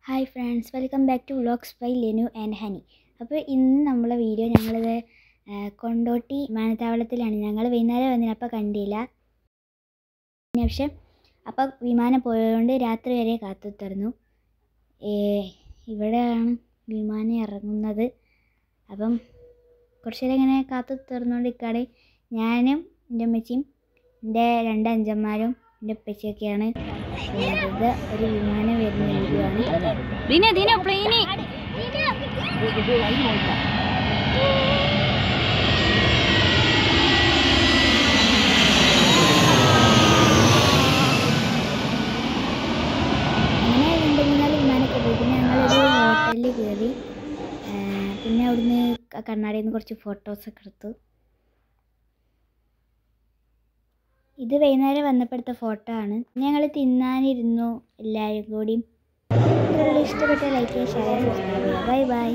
Hi friends, welcome back to vlogs by Lenu and Honey. അപ്പോൾ ഇന്ന് നമ്മളെ വീഡിയോ ഞങ്ങളിത് കൊണ്ടോട്ടി വിമാനത്താവളത്തിലാണ്. ഞങ്ങൾ വൈകുന്നേരം വന്നപ്പോൾ കണ്ടില്ല. പക്ഷേ അപ്പോൾ വിമാനം പോയതുകൊണ്ട് രാത്രി വരെ കാത്തുത്തർന്നു. ഇവിടെയാണ് വിമാനം ഇറങ്ങുന്നത്. അപ്പം കുറച്ച് നേരം ഇങ്ങനെ കാത്തുത്തർന്നുകൊണ്ടിരിക്കുകയാണ്. ഞാനും എൻ്റെ അമ്മച്ചിയും എൻ്റെ 2 അഞ്ചന്മാരും എൻ്റെ ഉപ്പച്ചിയൊക്കെയാണ്. ഒരു വിമാനം വരുന്ന വീഡിയോ ആണ്. അങ്ങനെ 2 3 വിമാനമൊക്കെ പോയി. പിന്നെ ഞങ്ങളൊരു ഹോട്ടലിൽ കയറി. പിന്നെ അവിടുന്ന് കണ്ണാടിയിൽ നിന്ന് കുറച്ച് ഫോട്ടോസൊക്കെ എടുത്തു. ഇത് വൈകുന്നേരം വന്നപ്പോഴത്തെ ഫോട്ടോ ആണ്. ഞങ്ങൾ തിന്നാനിരുന്നു എല്ലാവരും കൂടി. ഇഷ്ടപ്പെട്ട ലൈക്ക് ചെയ്യുക, ഷെയർ ചെയ്യുക. Bye bye.